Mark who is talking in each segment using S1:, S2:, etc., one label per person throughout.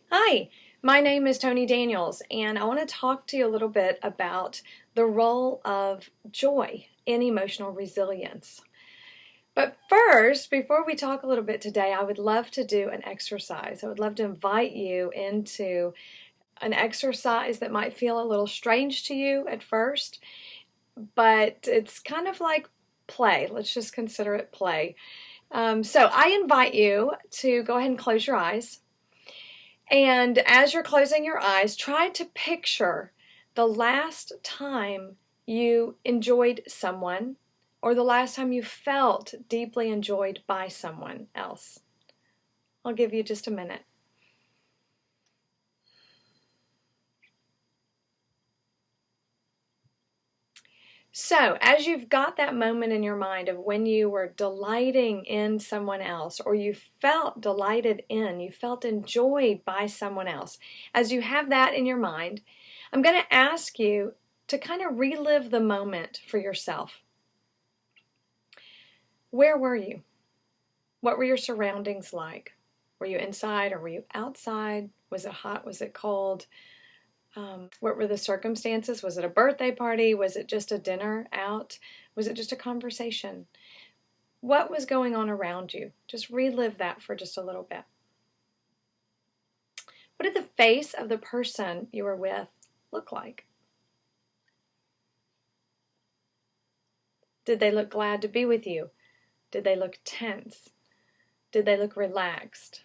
S1: Hi, my name is Toni Daniels, and I want to talk to you a little bit about the role of joy in emotional resilience. But first, before we talk a little bit today, I would love to do an exercise. I would love to invite you into an exercise that might feel a little strange to you at first, but it's kind of like play. Let's just consider it play. So I invite you to go ahead and close your eyes. And as you're closing your eyes, try to picture the last time you enjoyed someone or the last time you felt deeply enjoyed by someone else. I'll give you just a minute. So, as you've got that moment in your mind of when you were delighting in someone else, or you felt delighted in, you felt enjoyed by someone else, as you have that in your mind, I'm going to ask you to kind of relive the moment for yourself. Where were you? What were your surroundings like? Were you inside or were you outside? Was it hot? Was it cold? What were the circumstances? Was it a birthday party? Was it just a dinner out? Was it just a conversation? What was going on around you? Just relive that for just a little bit. What did the face of the person you were with look like? Did they look glad to be with you? Did they look tense? Did they look relaxed?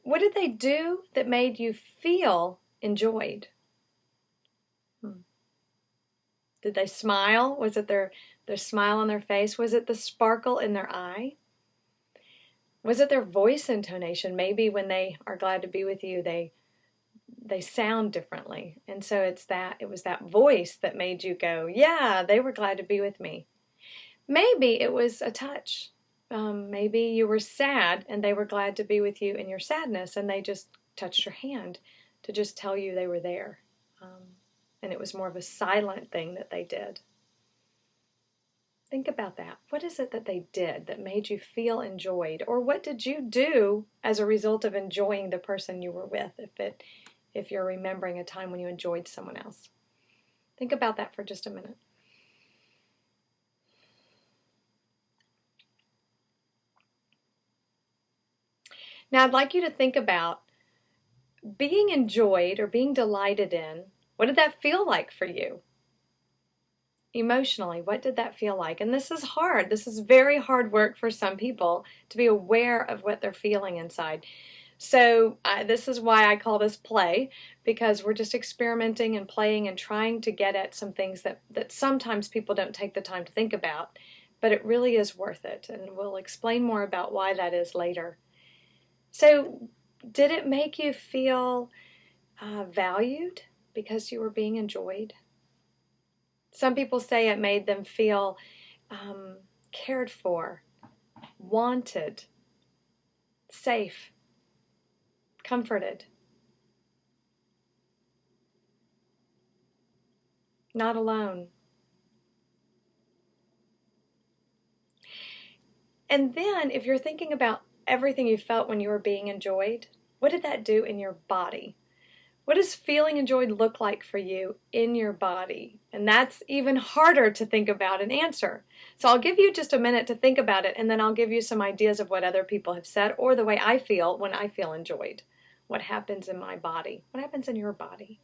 S1: What did they do that made you feel enjoyed? Did they smile? Was it their smile on their face? Was it the sparkle in their eye? Was it their voice intonation? Maybe when they are glad to be with you, they sound differently. And so it was that voice that made you go, yeah, they were glad to be with me. Maybe it was a touch. Maybe you were sad and they were glad to be with you in your sadness and they just touched your hand to just tell you they were there. And it was more of a silent thing that they did. Think about that. What is it that they did that made you feel enjoyed? Or what did you do as a result of enjoying the person you were with, if you're remembering a time when you enjoyed someone else? Think about that for just a minute. Now, I'd like you to think about being enjoyed or being delighted in. What did that feel like for you? Emotionally, what did that feel like? And this is hard. This is very hard work for some people to be aware of what they're feeling inside. So this is why I call this play, because we're just experimenting and playing and trying to get at some things that sometimes people don't take the time to think about, but it really is worth it. And we'll explain more about why that is later. So did it make you feel valued because you were being enjoyed? Some people say it made them feel cared for, wanted, safe, comforted, not alone. And then if you're thinking about everything you felt when you were being enjoyed, what did that do in your body? What does feeling enjoyed look like for you in your body? And that's even harder to think about and answer. So I'll give you just a minute to think about it, and then I'll give you some ideas of what other people have said or the way I feel when I feel enjoyed. What happens in my body? What happens in your body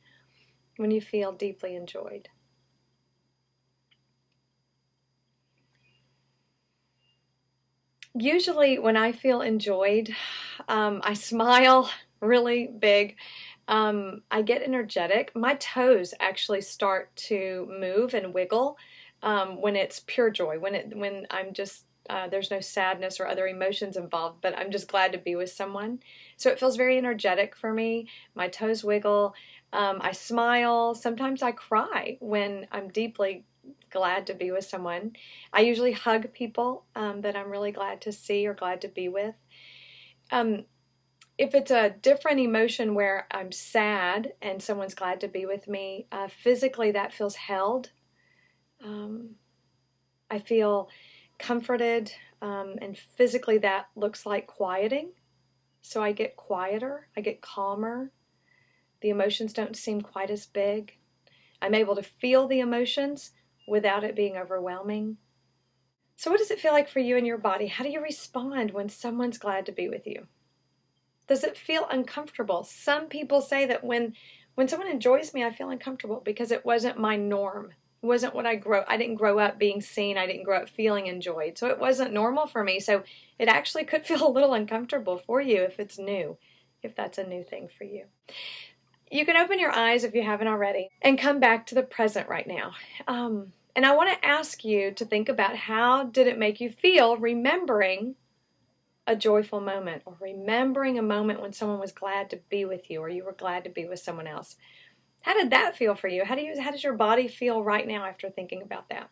S1: when you feel deeply enjoyed? Usually when I feel enjoyed, I smile really big. I get energetic. My toes actually start to move and wiggle when it's pure joy, when I'm just there's no sadness or other emotions involved, but I'm just glad to be with someone. So it feels very energetic for me. My toes wiggle. I smile. Sometimes I cry when I'm deeply glad to be with someone. I usually hug people that I'm really glad to see or glad to be with. If it's a different emotion where I'm sad and someone's glad to be with me, physically that feels held. I feel comforted, and physically that looks like quieting. So I get quieter, I get calmer, the emotions don't seem quite as big. I'm able to feel the emotions without it being overwhelming. So what does it feel like for you in your body? How do you respond when someone's glad to be with you? Does it feel uncomfortable? Some people say that when someone enjoys me, I feel uncomfortable because it wasn't my norm. It wasn't what I didn't grow up being seen. I didn't grow up feeling enjoyed. So it wasn't normal for me. So it actually could feel a little uncomfortable for you if it's new, if that's a new thing for you. You can open your eyes if you haven't already and come back to the present right now. And I want to ask you to think about, how did it make you feel remembering a joyful moment, or remembering a moment when someone was glad to be with you, or you were glad to be with someone else? How did that feel for you? How does your body feel right now after thinking about that?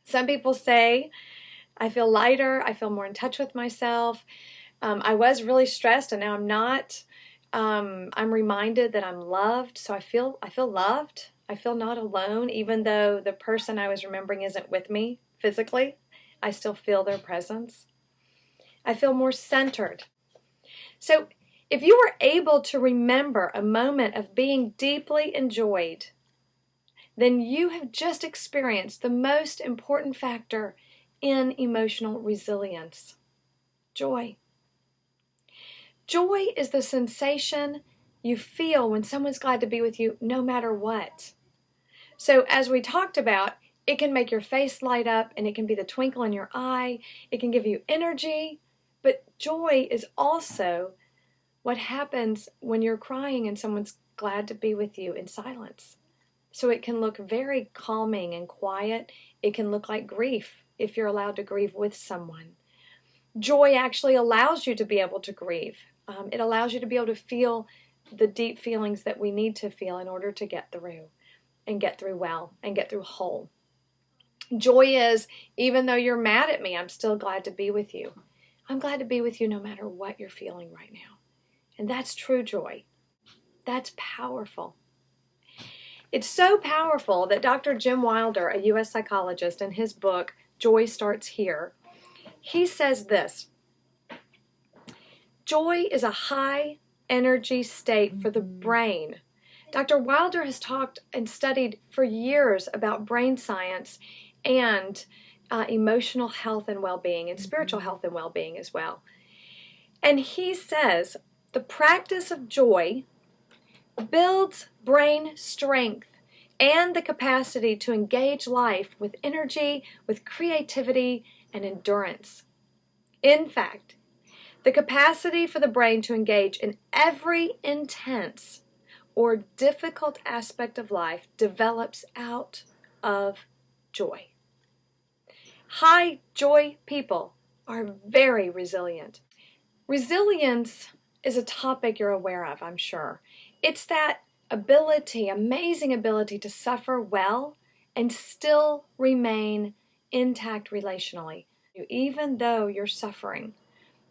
S1: Some people say, I feel lighter, I feel more in touch with myself. I was really stressed and now I'm not. I'm reminded that I'm loved, so I feel loved. I feel not alone, even though the person I was remembering isn't with me physically. I still feel their presence. I feel more centered. So if you were able to remember a moment of being deeply enjoyed, then you have just experienced the most important factor in emotional resilience: joy. Joy is the sensation you feel when someone's glad to be with you no matter what. So as we talked about, it can make your face light up, and it can be the twinkle in your eye. It can give you energy. But joy is also what happens when you're crying and someone's glad to be with you in silence. So it can look very calming and quiet. It can look like grief if you're allowed to grieve with someone. Joy actually allows you to be able to grieve. It allows you to be able to feel the deep feelings that we need to feel in order to get through, and get through well, and get through whole. Joy is, even though you're mad at me, I'm still glad to be with you. I'm glad to be with you no matter what you're feeling right now. And that's true joy. That's powerful. It's so powerful that Dr. Jim Wilder, a U.S. psychologist, in his book, Joy Starts Here, he says this: joy is a high energy state for the brain. Dr. Wilder has talked and studied for years about brain science and emotional health and well-being, and spiritual health and well-being as well. And he says the practice of joy builds brain strength and the capacity to engage life with energy, with creativity, and endurance. In fact, the capacity for the brain to engage in every intense or difficult aspect of life develops out of joy. High joy people are very resilient. Resilience is a topic you're aware of, I'm sure. It's that ability, amazing ability to suffer well and still remain intact relationally, even though you're suffering,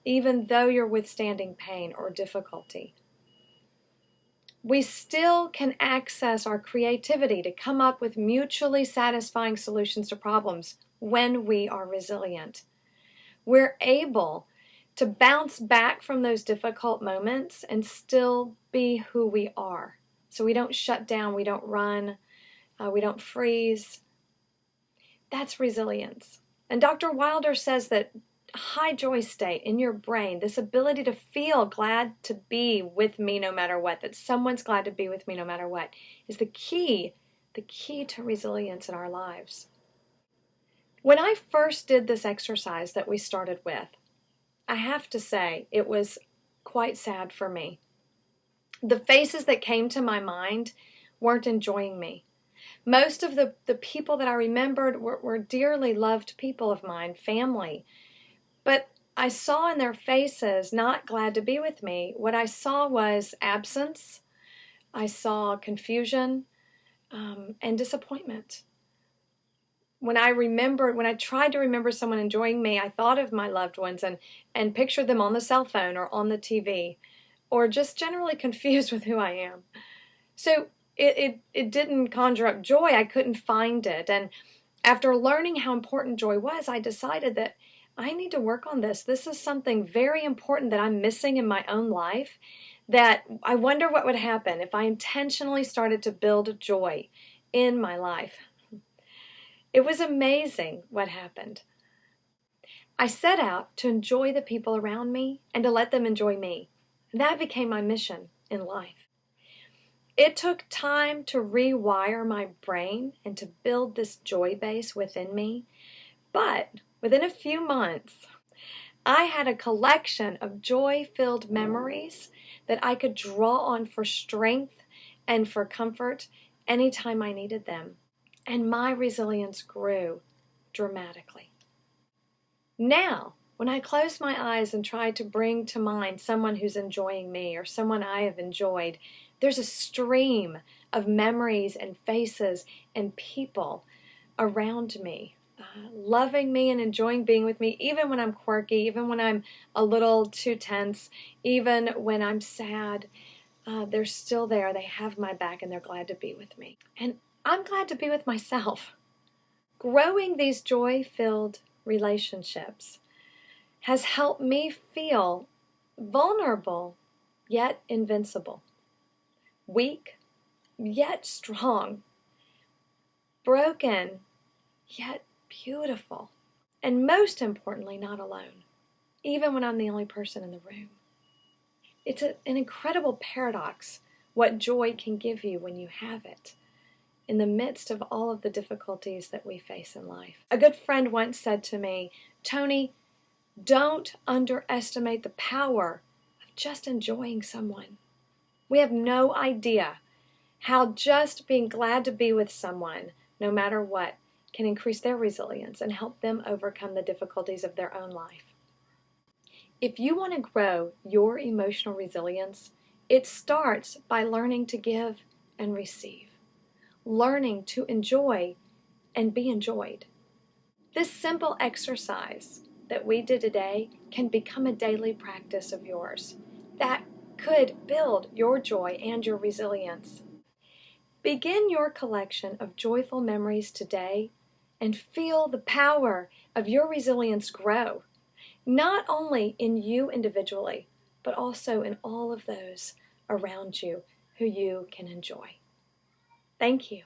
S1: even though you're withstanding pain or difficulty. We still can access our creativity to come up with mutually satisfying solutions to problems when we are resilient. We're able to bounce back from those difficult moments and still be who we are. So we don't shut down, we don't run, we don't freeze. That's resilience. And Dr. Wilder says that high joy state in your brain, this ability to feel glad to be with me no matter what, that someone's glad to be with me no matter what, is the key to resilience in our lives. When I first did this exercise that we started with, I have to say it was quite sad for me. The faces that came to my mind weren't enjoying me. Most of the people that I remembered were dearly loved people of mine, family. But I saw in their faces, not glad to be with me, what I saw was absence. I saw confusion and disappointment. When I tried to remember someone enjoying me, I thought of my loved ones and pictured them on the cell phone or on the TV, or just generally confused with who I am. So it didn't conjure up joy. I couldn't find it. And after learning how important joy was, I decided that I need to work on this. This is something very important that I'm missing in my own life, that I wonder what would happen if I intentionally started to build joy in my life. It was amazing what happened. I set out to enjoy the people around me and to let them enjoy me. That became my mission in life. It took time to rewire my brain and to build this joy base within me, but within a few months, I had a collection of joy-filled memories that I could draw on for strength and for comfort anytime I needed them. And my resilience grew dramatically. Now, when I close my eyes and try to bring to mind someone who's enjoying me or someone I have enjoyed, there's a stream of memories and faces and people around me, loving me and enjoying being with me, even when I'm quirky, even when I'm a little too tense, even when I'm sad. They're still there. They have my back and they're glad to be with me. And I'm glad to be with myself. Growing these joy-filled relationships has helped me feel vulnerable yet invincible, weak yet strong, broken yet beautiful, and most importantly, not alone, even when I'm the only person in the room. It's an incredible paradox what joy can give you when you have it in the midst of all of the difficulties that we face in life. A good friend once said to me, "Toni, don't underestimate the power of just enjoying someone. We have no idea how just being glad to be with someone, no matter what, can increase their resilience and help them overcome the difficulties of their own life." If you want to grow your emotional resilience, it starts by learning to give and receive, learning to enjoy and be enjoyed. This simple exercise that we did today can become a daily practice of yours that could build your joy and your resilience. Begin your collection of joyful memories today and feel the power of your resilience grow, not only in you individually, but also in all of those around you who you can enjoy. Thank you.